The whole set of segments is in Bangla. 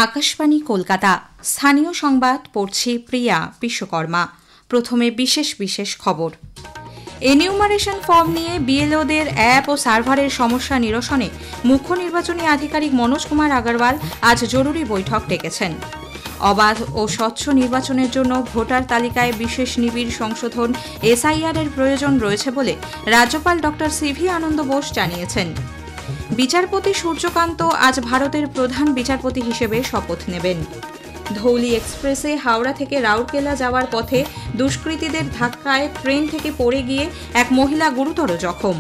আকাশবাণী কলকাতা স্থানীয় সংবাদ পড়ছি প্রিয়া বিশ্বকর্মা। প্রথমে বিশেষ খবর। এনিউমারেশন ফর্ম নিয়ে বিএলওদের অ্যাপ ও সার্ভারের সমস্যা নিরসনে মুখ্য নির্বাচনী আধিকারিক মনোজ কুমার আগরওয়াল আজ জরুরি বৈঠক ডেকেছেন। অবাধ ও স্বচ্ছ নির্বাচনের জন্য ভোটার তালিকায় বিশেষ নিবিড় সংশোধন এসআইআর এর প্রয়োজন রয়েছে বলে রাজ্যপাল ডক্টর সিভি আনন্দ বোস জানিয়েছেন। বিচারপতি সূর্যকান্ত আজ ভারতের প্রধান বিচারপতি হিসেবে শপথ নেবেন। ধৌলি এক্সপ্রেসে হাওড়া থেকে রাউরকেলা যাওয়ার পথে দুষ্কৃতীদের ধাক্কায় ট্রেন থেকে পড়ে গিয়ে এক মহিলা গুরুতর জখম।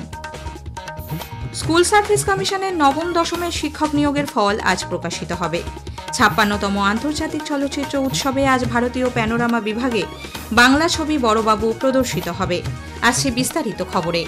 স্কুল সার্ভিস কমিশনের নবম দশমের শিক্ষক নিয়োগের ফল আজ প্রকাশিত হবে। ৫৬তম আন্তর্জাতিক চলচ্চিত্র উৎসবে আজ ভারতীয় প্যানোরামা বিভাগে বাংলা ছবি বড়বাবু প্রদর্শিত হবে। আসছে বিস্তারিত খবরে।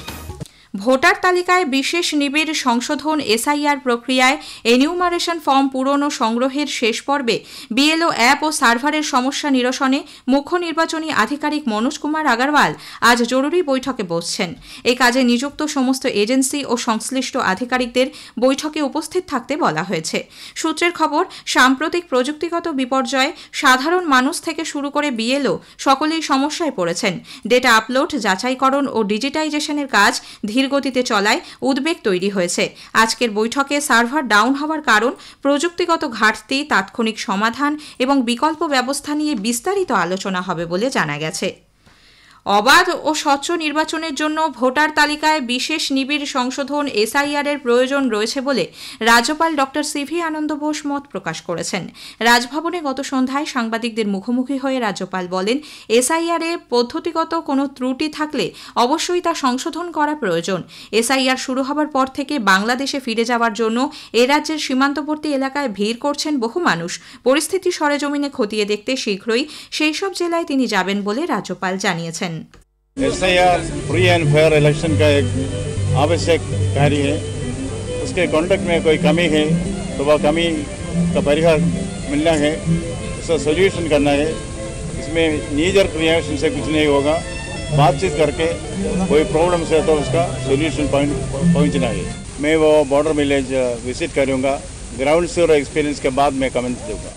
ভোটার তালিকায় বিশেষ নিবিড় সংশোধন এসআইআর প্রক্রিয়ায় এনিউমারেশন ফর্ম পূরণ ও সংগ্রহের শেষ পর্বে বিএলও অ্যাপ ও সার্ভারের সমস্যা নিরসনে মুখ্য নির্বাচনী আধিকারিক মনোজ কুমার আগরওয়াল আজ জরুরি বৈঠকে বসছেন। এই কাজে নিযুক্ত সমস্ত এজেন্সি ও সংশ্লিষ্ট আধিকারিকদের বৈঠকে উপস্থিত থাকতে বলা হয়েছে। সূত্রের খবর, সাম্প্রতিক প্রযুক্তিগত বিপর্যয়ে সাধারণ মানুষ থেকে শুরু করে বিএলও সকলেই সমস্যায় পড়েছেন। ডেটা আপলোড, যাচাইকরণ ও ডিজিটাইজেশনের কাজ ধীরগতিতে চলায় উদ্বেগ তৈরি হয়েছে। আজকের বৈঠকে সার্ভার ডাউন হওয়ার কারণ, প্রযুক্তিগত ঘাটতি, তাৎক্ষণিক সমাধান এবং বিকল্প ব্যবস্থা নিয়ে বিস্তারিত আলোচনা হবে বলে জানা গেছে। অবাধ ও স্বচ্ছ নির্বাচনের জন্য ভোটার তালিকায় বিশেষ নিবিড় সংশোধন এসআইআর এর প্রয়োজন রয়েছে বলে রাজ্যপাল ডক্টর সিভি আনন্দ বোস মত প্রকাশ করেছেন। রাজভবনে গত সন্ধ্যায় সাংবাদিকদের মুখোমুখি হয়ে রাজ্যপাল বলেন, এসআইআর এ পদ্ধতিগত কোনো ত্রুটি থাকলে অবশ্যই তা সংশোধন করা প্রয়োজন। এসআইআর শুরু হবার পর থেকে বাংলাদেশে ফিরে যাওয়ার জন্য এ রাজ্যের সীমান্তবর্তী এলাকায় ভিড় করছেন বহু মানুষ। পরিস্থিতি সরেজমিনে খতিয়ে দেখতে শীঘ্রই সেই সব জেলায় তিনি যাবেন বলে রাজ্যপাল জানিয়েছেন। SIR free and fair election का एक आवश्यक कार्य है। उसके कॉन्डक्ट में कोई कमी है तो वह कमी का परिहार मिलना है, उसका सोल्यूशन करना है। इसमें नीजर क्रिएशन से कुछ नहीं होगा, बातचीत करके कोई प्रॉब्लम से तो उसका सोल्यूशन पॉइंट पहुंचना है। मैं वो बॉर्डर विलेज विजिट करूँगा, ग्राउंड जीरो एक्सपीरियंस के बाद मैं कमेंट दूँगा।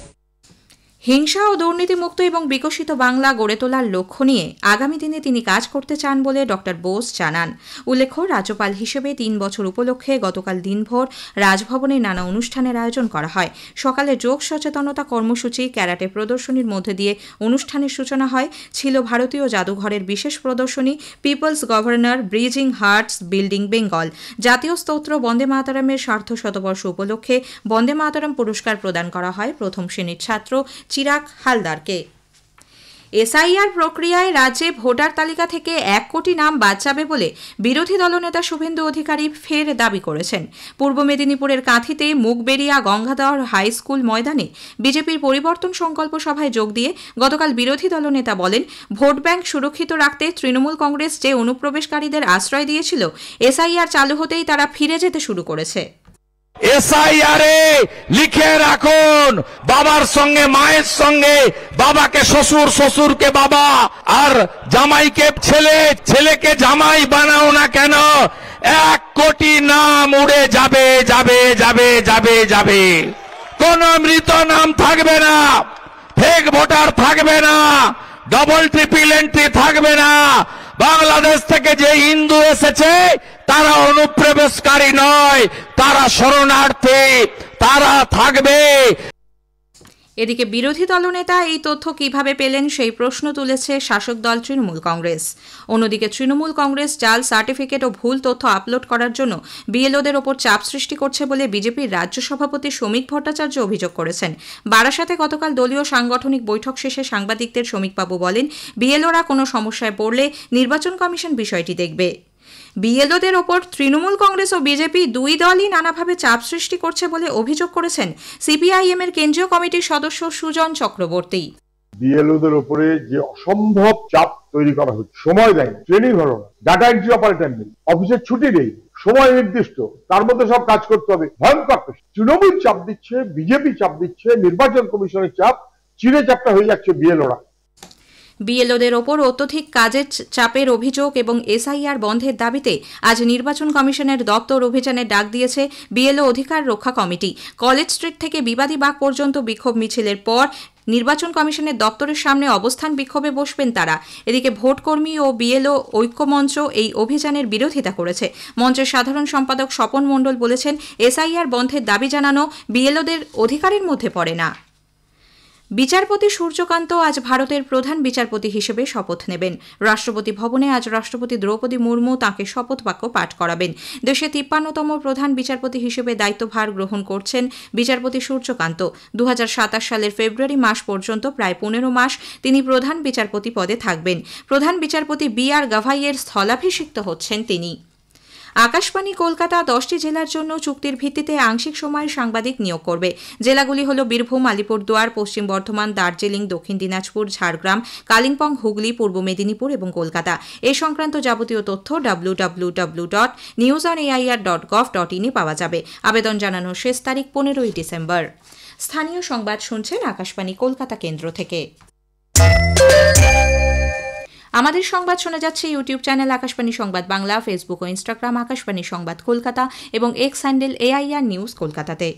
হিংসা ও দুর্নীতিমুক্ত এবং বিকশিত বাংলা গড়ে তোলার লক্ষ্য নিয়ে আগামী দিনে তিনি কাজ করতে চান বলে ডক্টর বোস জানান। উল্লেখ্য, রাজ্যপাল হিসেবে ৩ বছর উপলক্ষে গতকাল দিনভর রাজভবনে নানা অনুষ্ঠানের আয়োজন করা হয়। সকালে যোগ সচেতনতা কর্মসূচি, ক্যারাটে প্রদর্শনীর মধ্যে দিয়ে অনুষ্ঠানের সূচনা হয়। ছিল ভারতীয় জাদুঘরের বিশেষ প্রদর্শনী, people's governor, bridging hearts, building Bengal. জাতীয় স্তোত্র বন্দে মাতরমের সার্ধ শতবর্ষ উপলক্ষে বন্দে মাতরম পুরস্কার প্রদান করা হয় প্রথম শ্রেণীর ছাত্র চিরাগ হালদারকে। এসআইআর প্রক্রিয়ায় রাজ্যে ভোটার তালিকা থেকে ১ কোটি নাম বাদ যাবে বলে বিরোধী দলনেতা শুভেন্দু অধিকারী ফের দাবি করেছেন। পূর্ব মেদিনীপুরের কাঁথিতে মুগবেড়িয়া গঙ্গাধর হাই স্কুল ময়দানে বিজেপির পরিবর্তন সংকল্প সভায় যোগ দিয়ে গতকাল বিরোধী দলনেতা বলেন, ভোট ব্যাংক সুরক্ষিত রাখতে তৃণমূল কংগ্রেস যে অনুপ্রবেশকারীদের আশ্রয় দিয়েছিল, এসআইআর চালু হতেই তারা ফিরে যেতে শুরু করেছে। এসআইআরে লিখে রাখুন, বাবার সঙ্গে মায়ের সঙ্গে, বাবাকে শ্বশুর, শ্বশুরকে বাবা, আর জামাইকে ছেলে, ছেলেকে জামাই বানাও না কেন, ১ কোটি নাম উড়ে যাবে যাবে যাবে যাবে যাবে। কোন মৃত নাম থাকবে না, ফেক ভোটার থাকবে না, ডবল ট্রিপল এন্ট্রি থাকবে না। বাংলাদেশ থেকে যে হিন্দু এসেছে তারা অনুপ্রবেশকারী নয়, তারা শরণার্থী, তারা থাকবে। এদিকে বিরোধী দলনেতা এই তথ্য কিভাবে পেলেন সেই প্রশ্ন তুলেছে শাসক দল তৃণমূল কংগ্রেস। অন্যদিকে তৃণমূল কংগ্রেস জাল সার্টিফিকেট ও ভুল তথ্য আপলোড করার জন্য বিএলওদের ওপর চাপ সৃষ্টি করছে বলে বিজেপির রাজ্য সভাপতি শ্রমিক ভট্টাচার্য অভিযোগ করেছেন। বারাসাতে গতকাল দলীয় সাংগঠনিক বৈঠক শেষে সাংবাদিকদের শ্রমিকবাবু বলেন, বিএলওরা কোনো সমস্যায় পড়লে নির্বাচন কমিশন বিষয়টি দেখবে। বিএলওদের ওপর তৃণমূল কংগ্রেস ও বিজেপি দুই দলই নানাভাবে চাপ সৃষ্টি করছে বলে অভিযোগ করেছেন সিপিআইএম এর কেন্দ্রীয় কমিটির সদস্য সুজন চক্রবর্তী। বিএলওদের উপরে যে অসম্ভব চাপ তৈরি করা হচ্ছে, সময় দেয়, ট্রেনিং হলো না, ডাটা এন্ট্রি অপারেটর নেই, অফিসের ছুটি নেই, সময় নির্দিষ্ট, তার মধ্যে সব কাজ করতে হবে। ভয়ঙ্কর তৃণমূল চাপ দিচ্ছে, বিজেপি চাপ দিচ্ছে, নির্বাচন কমিশনের চাপ, চিড়ে চাপটা হয়ে যাচ্ছে বিএলওরা। বিএলওদের ওপর অত্যধিক কাজের চাপের অভিযোগ এবং এসআইআর বন্ধের দাবিতে আজ নির্বাচন কমিশনের দপ্তর অভিযানের ডাক দিয়েছে বিএলও অধিকার রক্ষা কমিটি। কলেজ স্ট্রিট থেকে বিবাদী বাগ পর্যন্ত বিক্ষোভ মিছিলের পর নির্বাচন কমিশনের দপ্তরের সামনে অবস্থান বিক্ষোভে বসবেন তারা। এদিকে ভোটকর্মী ও বিএলও ঐক্যমঞ্চ এই অভিযানের বিরোধিতা করেছে। মঞ্চের সাধারণ সম্পাদক স্বপন মণ্ডল বলেছেন, এসআইআর বন্ধের দাবি জানানো বিএলওদের অধিকারের মধ্যে পড়ে না। বিচারপতি সূর্যকান্ত আজ ভারতের প্রধান বিচারপতি হিসেবে শপথ নেবেন। রাষ্ট্রপতি ভবনে আজ রাষ্ট্রপতি দ্রৌপদী মুর্মু তাঁকে শপথ বাক্য পাঠ করাবেন। দেশে ৫৩তম প্রধান বিচারপতি হিসেবে দায়িত্বভার গ্রহণ করছেন বিচারপতি সূর্যকান্ত। ২০২৭ সালের ফেব্রুয়ারি মাস পর্যন্ত প্রায় ১৫ মাস তিনি প্রধান বিচারপতি পদে থাকবেন। প্রধান বিচারপতি বি.আর. গাভাইয়ের স্থলাভিষিক্ত হচ্ছেন তিনি। আকাশবাণী কলকাতা 10টি জেলার জন্য চুক্তির ভিত্তিতে আংশিক সময়ের সাংবাদিক নিয়োগ করবে। জেলাগুলি হল বীরভূম, আলিপুরদুয়ার, পশ্চিম বর্ধমান, দার্জিলিং, দক্ষিণ দিনাজপুর, ঝাড়গ্রাম, কালিম্পং, হুগলি, পূর্ব মেদিনীপুর এবং কলকাতা। এ সংক্রান্ত যাবতীয় তথ্য www.newsonair.gov.in পাওয়া যাবে। আবেদন জানানোর শেষ তারিখ 15ই ডিসেম্বর। স্থানীয় সংবাদ শুনছেন আকাশবাণী কলকাতা কেন্দ্র থেকে। আমাদের সংবাদ শোনা যাচ্ছে ইউটিউব চ্যানেল আকাশবাণী সংবাদ বাংলা, ফেসবুক ও ইনস্টাগ্রাম আকাশবাণী সংবাদ কলকাতা এবং এক্স হ্যান্ডেল AIR নিউজ কলকাতাতে।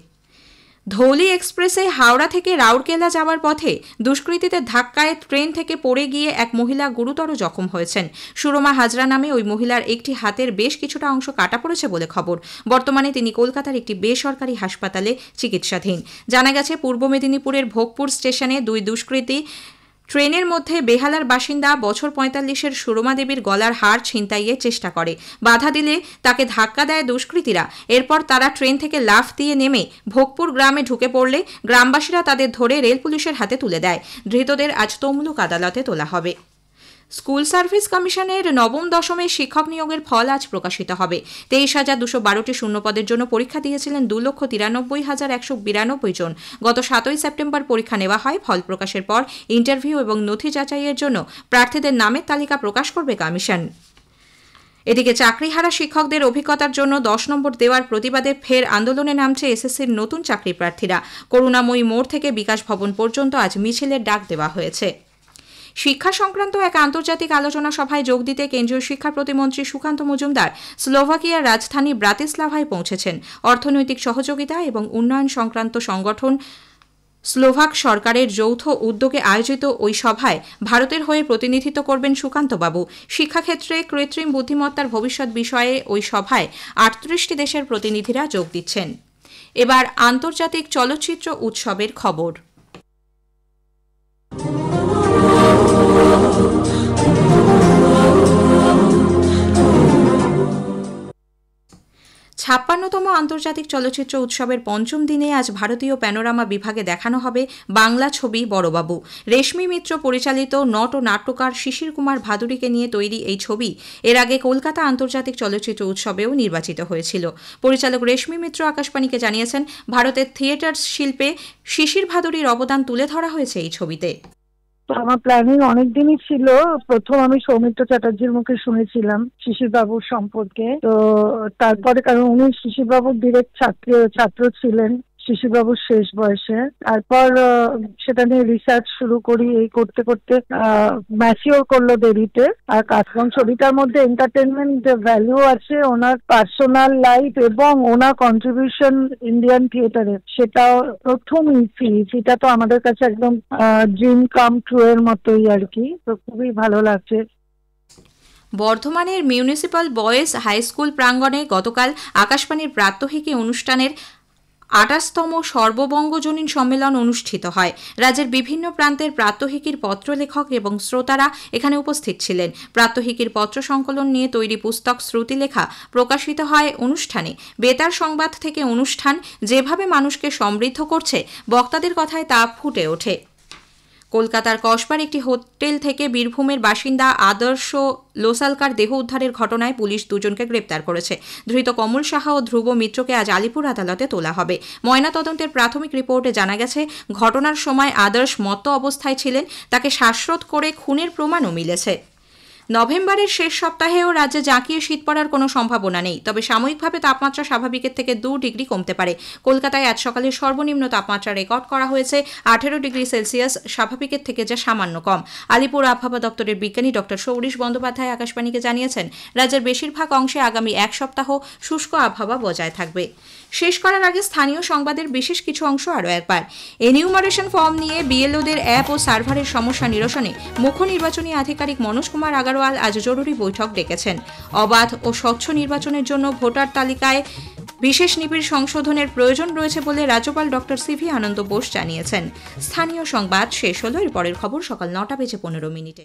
ধৌলি এক্সপ্রেসে হাওড়া থেকে রাউরকেলা যাওয়ার পথে দুষ্কৃতীদের ধাক্কায় ট্রেন থেকে পড়ে গিয়ে এক মহিলা গুরুতর জখম হয়েছেন। সুরমা হাজরা নামে ওই মহিলার একটি হাতের বেশ কিছুটা অংশ কাটা পড়েছে বলে খবর। বর্তমানে তিনি কলকাতার একটি বেসরকারি হাসপাতালে চিকিৎসাধীন। জানা গেছে, পূর্ব মেদিনীপুরের ভোগপুর স্টেশনে দুই দুষ্কৃতী ট্রেনের মধ্যে বেহালার বাসিন্দা বছর ৪৫-এর সুরমা দেবীর গলার হার ছিনতাইয়ের চেষ্টা করে। বাধা দিলে তাকে ধাক্কা দেয় দুষ্কৃতীরা। এরপর তারা ট্রেন থেকে লাফ দিয়ে নেমে ভোগপুর গ্রামে ঢুকে পড়লে গ্রামবাসীরা তাদের ধরে রেল পুলিশের হাতে তুলে দেয়। ধৃতদের আজ তমলুক আদালতে তোলা হবে। স্কুল সার্ভিস কমিশনের নবম দশমের শিক্ষক নিয়োগের ফল আজ প্রকাশিত হবে। ২৩,২১২টি শূন্যপদের জন্য পরীক্ষা দিয়েছিলেন ২,৯৩,১৯২ জন। গত ৭ই সেপ্টেম্বর পরীক্ষা নেওয়া হয়। ফল প্রকাশের পর ইন্টারভিউ এবং নথি যাচাইয়ের জন্য প্রার্থীদের নামের তালিকা প্রকাশ করবে কমিশন। এদিকে চাকরিহারা শিক্ষকদের অভিজ্ঞতার জন্য ১০ নম্বর দেওয়ার প্রতিবাদে ফের আন্দোলনে নামছে এসএসসির নতুন চাকরি প্রার্থীরা। করুণাময়ী মোড় থেকে বিকাশ ভবন পর্যন্ত আজ মিছিলের ডাক দেওয়া হয়েছে। শিক্ষা সংক্রান্ত এক আন্তর্জাতিক আলোচনা সভায় যোগ দিতে কেন্দ্রীয় শিক্ষা প্রতিমন্ত্রী সুকান্ত মজুমদার স্লোভাকিয়ার রাজধানী ব্রাতিস্লাভায় পৌঁছেছেন। অর্থনৈতিক সহযোগিতা এবং উন্নয়ন সংক্রান্ত সংগঠন স্লোভাক সরকারের যৌথ উদ্যোগে আয়োজিত ওই সভায় ভারতের হয়ে প্রতিনিধিত্ব করবেন সুকান্তবাবু। শিক্ষাক্ষেত্রে কৃত্রিম বুদ্ধিমত্তার ভবিষ্যৎ বিষয়ে ওই সভায় ৩৮টি দেশের প্রতিনিধিরা যোগ দিচ্ছেন। এবার আন্তর্জাতিক চলচ্চিত্র উৎসবের খবর। ৫৬তম আন্তর্জাতিক চলচ্চিত্র উৎসবের পঞ্চম দিনে আজ ভারতীয় প্যানোরামা বিভাগে দেখানো হবে বাংলা ছবি বড়বাবু। রেশমি মিত্র পরিচালিত নট ও নাট্যকার শিশির কুমার ভাদুড়িকে নিয়ে তৈরি এই ছবি এর আগে কলকাতা আন্তর্জাতিক চলচ্চিত্র উৎসবেও নির্বাচিত হয়েছিল। পরিচালক রেশমি মিত্র আকাশবাণীকে জানিয়েছেন, ভারতের থিয়েটার শিল্পে শিশির ভাদুড়ির অবদান তুলে ধরা হয়েছে এই ছবিতে। আমার প্ল্যানিং অনেকদিনই ছিল। প্রথম আমি সৌমিত্র চ্যাটার্জির মুখে শুনেছিলাম শিশির বাবুর সম্পর্কে, তো তারপরে কারণ উনি শিশির বাবুর ডিরেক্ট ছাত্র ছিলেন শিশিরবাবুর শেষ বয়সে। তারপর সেটা নিয়ে রিসার্চ শুরু করি, এই করতে করতে ম্যাচিওর করলো দেরিতে। আর কাজকর্ম ছবিটার মধ্যে এন্টারটেনমেন্ট ভ্যালু আছে, ওনার পার্সোনাল লাইফ এবং ওনার কন্ট্রিবিউশন ইন্ডিয়ান থিয়েটারে, সেটাও প্রথম সেটা তো আমাদের কাছে একদম ড্রিম কাম ট্রু এর মতোই আর কি। তো খুবই ভালো লাগছে। বর্ধমানের মিউনিসিপ্যাল বয়েজ হাই স্কুল প্রাঙ্গণে গতকাল আকাশবাণীর প্রাত্যহিকী অনুষ্ঠানের ২৮তম সর্ববঙ্গজনীন সম্মেলন অনুষ্ঠিত হয়। রাজ্যের বিভিন্ন প্রান্তের প্রাত্যহিকীর পত্রলেখক এবং শ্রোতারা এখানে উপস্থিত ছিলেন। প্রাত্যহিকীর পত্র সংকলন নিয়ে তৈরি পুস্তক শ্রুতিলেখা প্রকাশিত হয় অনুষ্ঠানে। বেতার সংবাদ থেকে অনুষ্ঠান যেভাবে মানুষকে সমৃদ্ধ করছে, বক্তাদের কথায় তা ফুটে ওঠে। কলকাতার কসবার একটি হোটেল থেকে বীরভূমের বাসিন্দা আদর্শ লোসালকার দেহ উদ্ধারের ঘটনায় পুলিশ দুজনকে গ্রেপ্তার করেছে। ধৃত কমল সাহা ও ধ্রুব মিত্রকে আজ আলিপুর আদালতে তোলা হবে। ময়নাতদন্তের প্রাথমিক রিপোর্টে জানা গেছে, ঘটনার সময় আদর্শ মত্ত অবস্থায় ছিলেন। তাকে শ্বাসরোধ করে খুনের প্রমাণও মিলেছে। নভেম্বরের শেষ সপ্তাহেও রাজ্যে জাঁকিয়ে শীত পড়ার কোনো সম্ভাবনা নেই, তবে সাময়িকভাবে তাপমাত্রা স্বাভাবিকের থেকে 2 ডিগ্রি কমতে পারে। কলকাতায় আজ সকালে সর্বনিম্ন তাপমাত্রা রেকর্ড করা হয়েছে 18 ডিগ্রি সেলসিয়াস, স্বাভাবিকের থেকে যা সামান্য কম। আলিপুর আবহাওয়া দপ্তরের বিজ্ঞানী ডক্টর সৌরিশ বন্দ্যোপাধ্যায় আকাশবাণীকে জানিয়েছেন, রাজ্যের বেশিরভাগ অংশে আগামী এক সপ্তাহ শুষ্ক আবহাওয়া বজায় থাকবে। শেষ করার আগে স্থানীয় সংবাদের বিশেষ কিছু অংশ আরও একবার। এনিউমারেশন ফর্ম নিয়ে বিএলওদের অ্যাপ ও সার্ভারের সমস্যা নিরসনে মুখ্য নির্বাচনী আধিকারিক মনোজ কুমার আগারওয়াল আজ জরুরি বৈঠক ডেকেছেন। অবাধ ও স্বচ্ছ নির্বাচনের জন্য ভোটার তালিকায় বিশেষ নিবিড় সংশোধনের প্রয়োজন রয়েছে বলে রাজ্যপাল ডক্টর সিভি আনন্দ বোস জানিয়েছেন। স্থানীয় সংবাদ শেষ হলো। এর পরের খবর সকাল 9:15 মিনিটে।